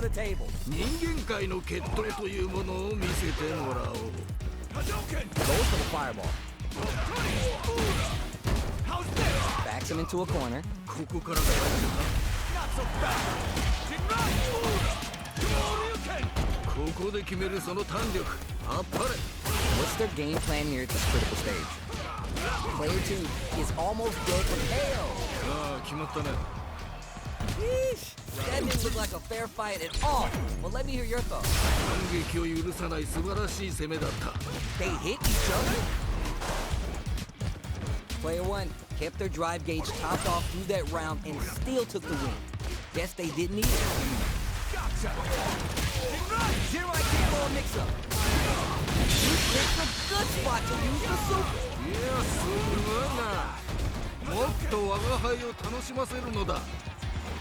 the table. 人間界の決闘というものを見せてもらおう。 Goes for the fireball. Backs him into a corner. ここからが大事だ。ここで決めるその弾力。あっぱれ。 What's their game plan here at this critical stage? Player 2 is almost dead from KO. ああ、決まったね。 Yeesh. That didn't look like a fair fight at all. Well, let me hear your thoughts. 反撃を許さない素晴らしい攻めだった。 They hit each other? Player 1 kept their drive gauge topped off through that round and still took the win. Guess they didn't need it. General Kickball mix-up. You picked a good spot to use the super. いや、すごいな。もっと我が輩を楽しませるのだ。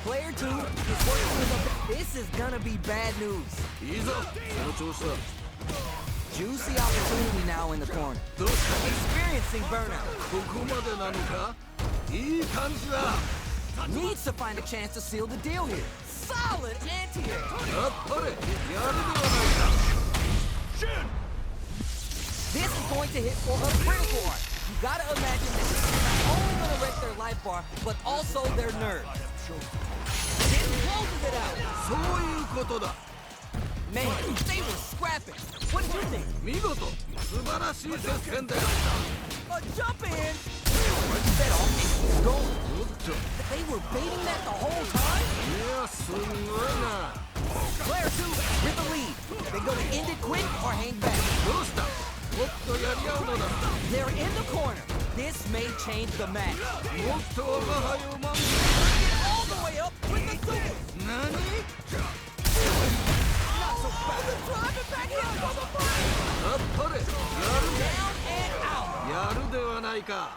Player 2 is working with a... This is gonna be bad news. いいぞ、その調子だ。 Juicy opportunity now in the corner. どうした Experiencing burnout. ここまでなのかいい感じだ。 Needs to find a chance to seal the deal here. Solid anti-air. やっぱり、やるではないか。 This is going to hit for a critical art. You gotta imagine that this is not only gonna wreck their life bar, but also their nerve. This closes it out. そういうことだ。 Man, they were scrapping. What did you think? 見事、素晴らしい接戦だよ。 A jump in. Set off. Go. おっと、 They were baiting that the whole time? いや、すごいな。 Player 2 with the lead. They gonna end it quick or hang back? どうしたもっとやり合うのだ。 They're in the corner. This may change the match. もっと我が輩を守る。 All the way up with the super. 何 Not so fast. The drive it back in for the fight. あっぱれ、 Down and out. やるではないか。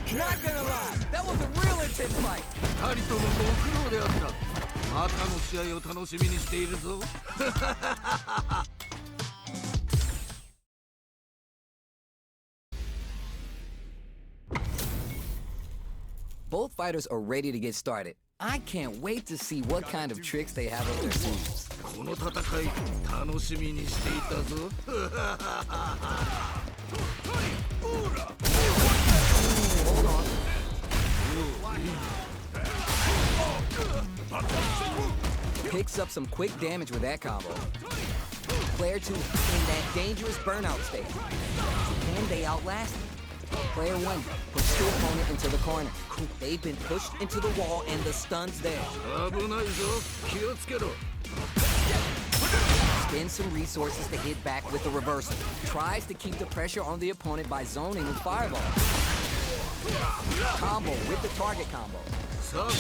Not gonna lie, that was a real intense fight. 二人ともご苦労であった。またの試合を楽しみにしているぞ。Both fighters are ready to get started. I can't wait to see what kind of tricks they have up their sleeves. この戦い、楽しみにしていたぞ。 Hold on. Picks up some quick damage with that combo. Player 2 in that dangerous burnout state. Can they outlast him? Player 1 pushed the opponent into the corner. They've been pushed into the wall and the stun's there. 危ないぞ、気をつけろ。 Spends some resources to hit back with the reversal. Tries to keep the pressure on the opponent by zoning with fireball. Combo with the target combo. さあ、ここ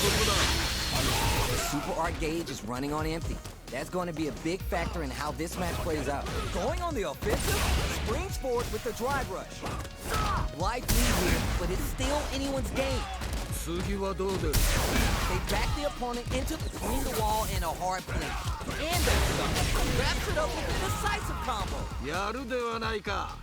The super art gauge is running on empty. That's going to be a big factor in how this match plays out. Going on the offensive, springs forward with the drive rush. Life lead here, but it's still anyone's game. だ。次はどう出る They back the opponent into between the wall and a hard play. And they're stuck. Wraps it up with a decisive combo. やるではないか。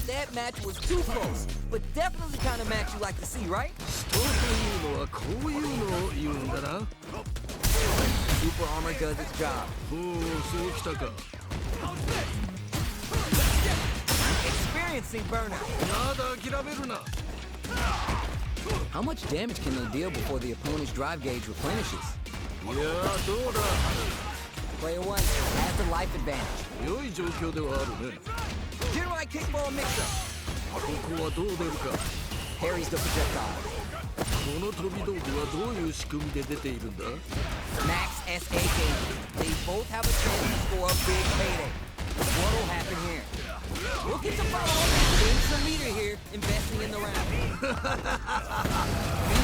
That match was too close, but definitely the kind of match you like to see, right? 人というのはこういうのを言うんだな。 Super Armor does its job. おお、そうきたか。 Experiencing burnout. まだ諦めるな。 How much damage can they deal before the opponent's drive gauge replenishes? いや、どうだ。 Player 1 has the life advantage. 良い状況ではあるね。 General Kickball mix-up. ここはどう出るか。 Parries the projectile. この飛び道具はどういう仕組みで出ているんだ Max SA gauge. They both have a chance to score a big payday. What'll happen here? We'll get to follow up. Gain some meter here, investing in the round.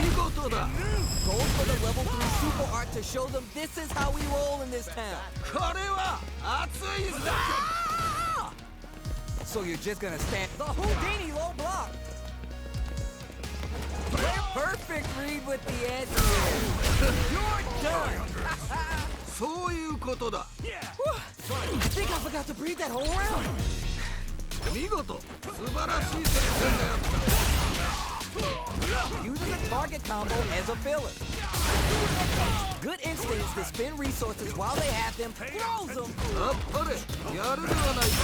見事だ。 Goes for the level 3 super art to show them this is how we roll in this town. これは熱いぞ。 So you're just gonna stand the Houdini low block. Perfect read with the edge. You're done. そういうことだ。 I think I forgot to breathe that whole round. 見事、素晴らしい接戦だよ。Uses a target combo as a filler. Good instincts to spend resources while they have them. Throws them. あっぱれやるではないか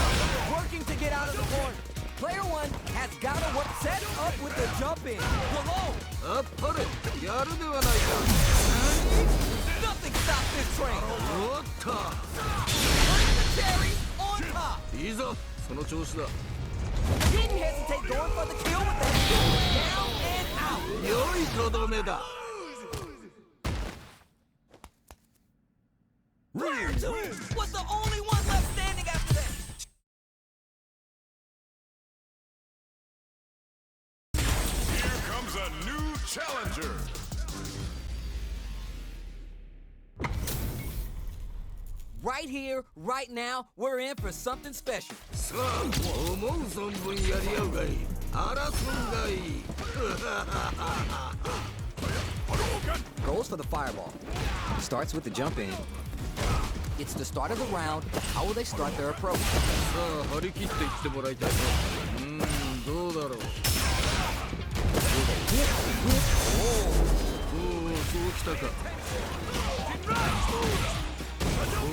Working to get out of the corner. Player one has got to work set up with the jump in. Below. あっぱれやるではないか Nothing stops this train. おっと Bring the cherry on top. いいぞその調子だ Didn't hesitate going for the kill with that. Down and out. 良いとどめだ Player two was the only one left standing after that. Here comes a new challenger. Right here, right now, we're in for something special. さあ思う存分やり合うがいい争うがいい Goes for the fireball. Starts with the jump in. It's the start of the round. How will they start their approach? さあ張り切っていってもらいたいねどうだろう おおそうきたか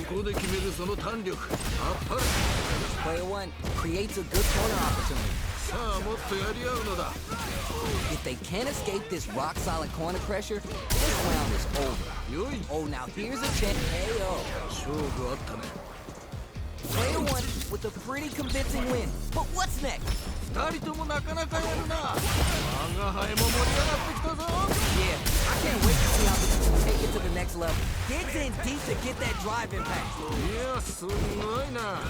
ここで決めるその弾力あっぱれ Player one creates a good corner opportunity. さあもっとやり合うのだ If they can't escape this rock-solid corner pressure, this round is over. よい Oh, now here's a chance. KO. 勝負あったね Player one with a pretty convincing win. But what's next? 二人ともなかなかやるな我が輩も盛り上がってきたぞ Yeah, I can't wait to see how this will take it to the next level. Digs in deep to get that drive impact. いやすごいな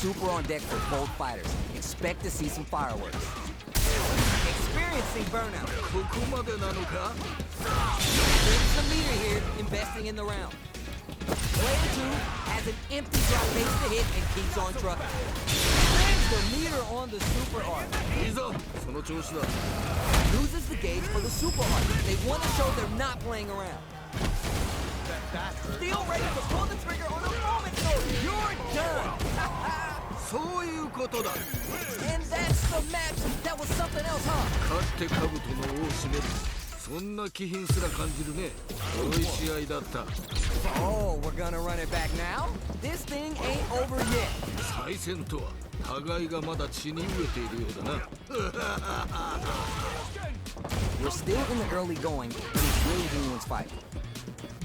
Super on deck for both fighters. Expect to see some fireworks. Experiencing burnout. ここまでなのか There's the leader here investing in the round. Player two has an empty drop base to hit and keeps on trucking. Spins the meter on the super art. いいぞその調子だ Loses the gauge for the super art. They want to show they're not playing around. Still ready to pull the trigger on a moment's notice. You're done. そういうことだ And that's the match. That was something else, huh? 勝って兜の尾を締めるそんな気品すら感じるね良い試合だった Oh, we're gonna run it back now? This thing ain't over yet. 再戦とは互いがまだ血に飢えているようだな We're still in the early going, but it's really anyone's fight.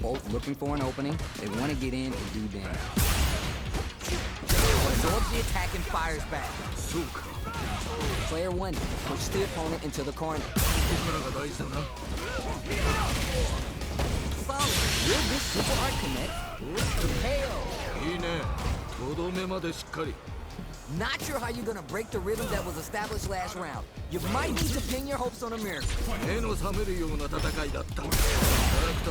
Both looking for an opening. They want to get in and do damage. Absorbs the attack and fires back. そうか Player one pushes the opponent into the corner. ここからが大事だな Solid. Will this super art connect? KO. いいねとどめまでしっかり Not sure how you're gonna break the rhythm that was established last round. You might need to pin your hopes on a miracle. 目の覚めるような戦いだったキャラ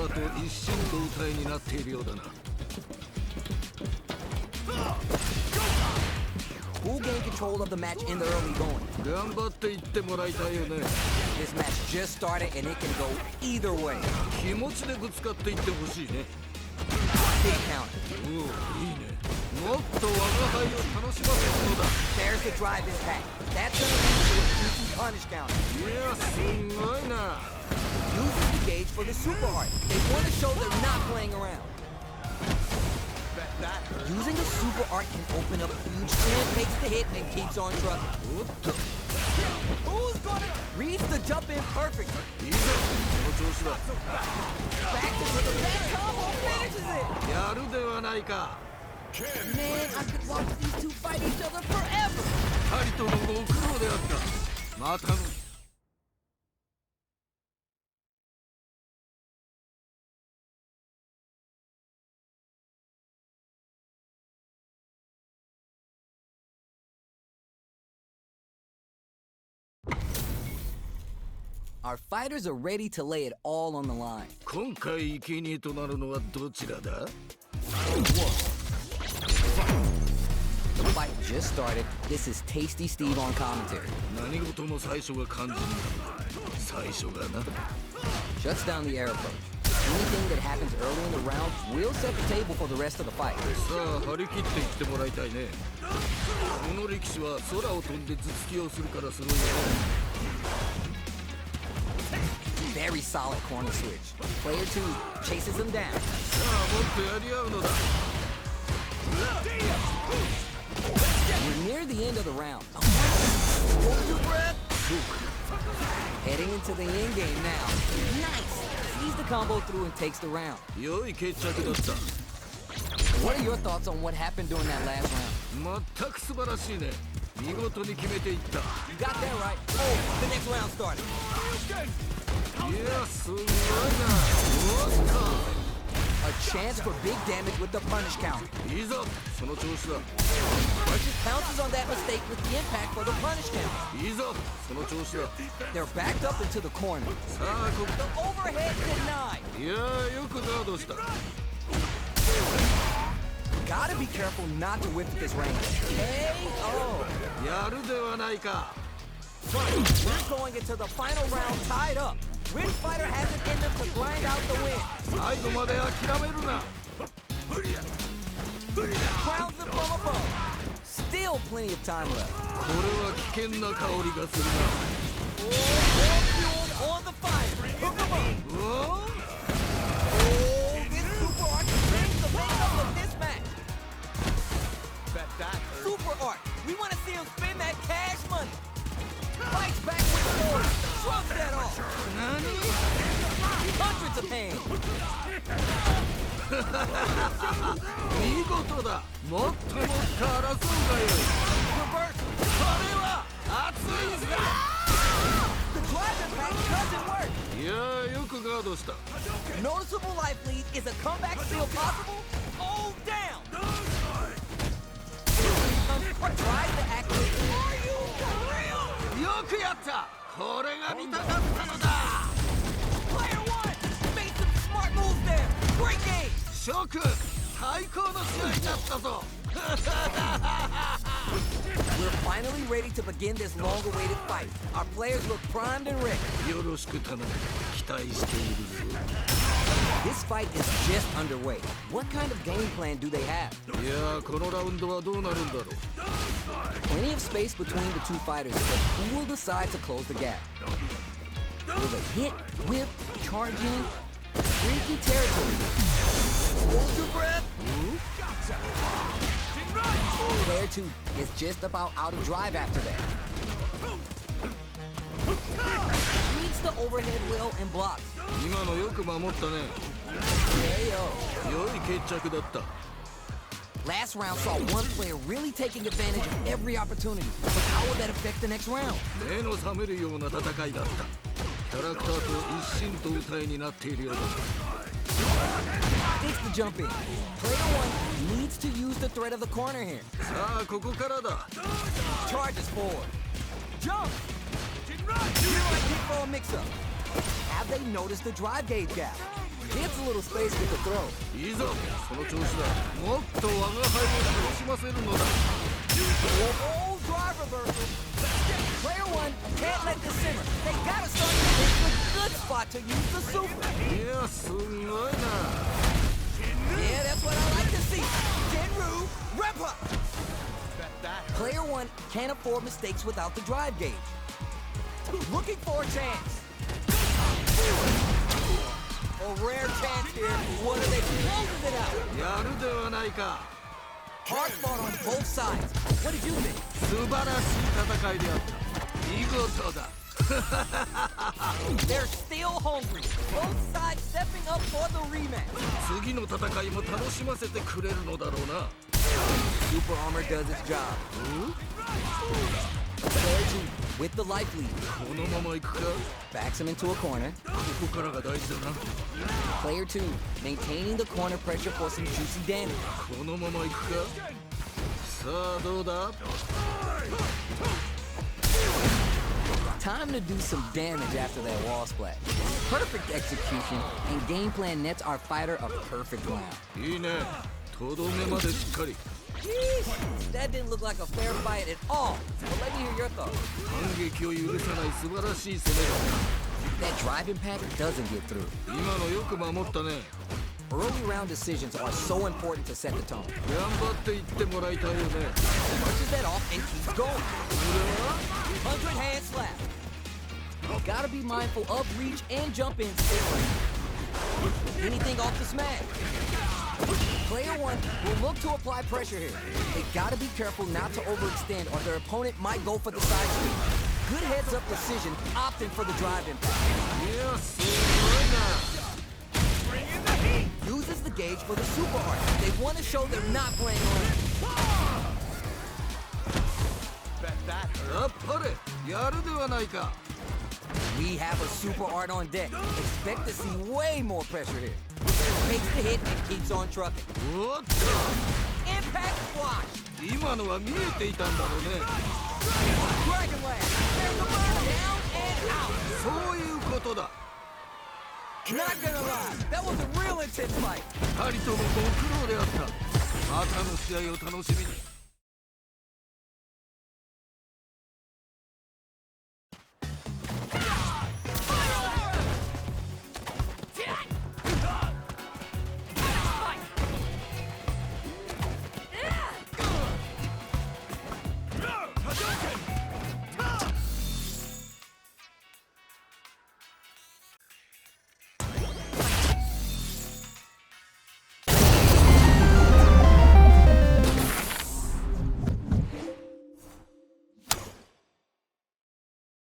クターと一心同体になっているようだな Who gained control of the match in the early going? 頑張っていってもらいたいよね This match just started and it can go either way. 気持ちでぶつかっていってほしいね Big counter. おおいいねもっと我が輩を楽しませるのだ There's the drive impact. That's gonna lead to a juicy punish counter. いやすごいな Uses the gauge for the super art. They want to show they're not playing around. Using the super art can open up huge and takes the hit and keeps on trucking. おっと Who's gonna reads the jump in perfect? いいぞその調子だ Back into the back combo finishes it. やるではないか Man, I could watch these two fight each other forever. 二人ともご苦労であったまたの Our fighters are ready to lay it all on the line. 今回生贄となるのはどちらだ The fight just started. This is Tasty Steve on commentary. 何事も最初が肝心だ最初がな Shuts down the air approach. Anything that happens early in the round will set the table for the rest of the fight. さあ張り切っていってもらいたいねこの力士は空を飛んで頭突きをするからすごいよね very solid corner switch. Player 2 chases him down. さあもっとやり合うのだ We're near the end of the round. Heading into the end game now. Nice! Sees the combo through and takes the round. 良い決着だった What are your thoughts on what happened during that last round? 全く素晴らしいね見事に決めていった You got that right. Oh, the next round started. いやすごいなおっ A chance for big damage with the punish count. といいぞその調子だ Archie pounces on that mistake with the impact for the punish count. いいぞその調子だ They're backed up into the corner. さあこ The overhead denied. いやよくガードした Gotta be careful not to whip at this range. KO. やるではないか We're going into the final round tied up. Which fighter has it in them to grind out the win? 最後まで諦めるな Crowns it from above. Still plenty of time left. これは危険な香りがする Oh, more fuel on the fire. Hook 'em up. なうわ Oh, this Super Arch brings the makeup of this match. Super Arch, we want to see him spend that cash money. Fights back with the Lord. Shrugs that off. Hundreds of hands. 見事だもっともっと争うがよ Reverse. これは熱いぜ The drive impact doesn't work. いやよくガードした Noticeable life lead. Is a comeback still possible? Oh, down. Tries to activate. Are you for real? よくやったこれが見たかったのだ Player 1 made some smart moves there. Great game. 諸君最高の試合だったぞ We're finally ready to begin this long-awaited fight. Our players look primed and ready. よろしく頼む期待しているぞ This fight is just underway. What kind of game plan do they have? いやこのラウンドはどうなるんだろう Plenty of space between the two fighters, but who will decide to close the gap? Will they hit, whip, charge in? Freaky territory. Hold your breath. Player 2 is just about out of drive after that. Reads the overhead wheel and blocks. 今のよく守ったね KO. 良い決着だった Last round saw one player really taking advantage of every opportunity. But how will that affect the next round? 目の覚めるような戦いだったキャラクターと一心同体になっているようだ It's the jump in. Player 1 needs to use the threat of the corner here. さあここからだ Charges forward. Jump! Like hit for a mix-up. Have they noticed the drive gauge gap? Gives a little space with the throw. いいぞその調子だもっと我が輩を楽しませるのだ Oh, drive reversal. Player 1 can't let this simmer. They gotta start to pick a good spot to use the super. いやすごいな Yeah, that's what I like to see. Tenryu, rep up. Player 1 can't afford mistakes without the drive gauge. Looking for a chance. A rare chance here. What are they closing it out? やるではないか Hard fought on both sides. What did you think? 素晴らしい戦いであった見事だ They're still hungry. Both sides stepping up for the rematch. 次の戦いも楽しませてくれるのだろうな Super Armor does its job. Player 2 with the life lead. このまま行くか Backs him into a corner. ここからが大事だな Player 2 maintaining the corner pressure for some juicy damage. このまま行くかさあどうだ Time to do some damage after that wall splash. Perfect execution and game plan nets our fighter a perfect round. いいねとどめまでしっかり Yeesh, that didn't look like a fair fight at all. But let me hear your thoughts. 反撃を許さない素晴らしい攻め That drive impact doesn't get through. だ今のよく守ったね Early round decisions are so important to set the tone. 頑張っていってもらいたいよね Punches that off and keeps going. 100 hand slap. Gotta be mindful of reach and jump in. Anything off the smash. Player one will look to apply pressure here. They gotta be careful not to overextend or their opponent might go for the side sweep. Good heads-up decision, opting for the drive impact. いやすごいな。 Uses the gauge for the super art. They want to show they're not playing on it. やっぱりやるではないか。 We have a super art on deck. Expect to see way more pressure here. Takes the hit and keeps on trucking. おっと Impact squash. 今のは見えていたんだろうね。 Dragon Lance. There's the burn. Down and out. そういうことだ。 Not gonna lie, that was a real intense fight. 二人ともご苦労であった。またの試合を楽しみに。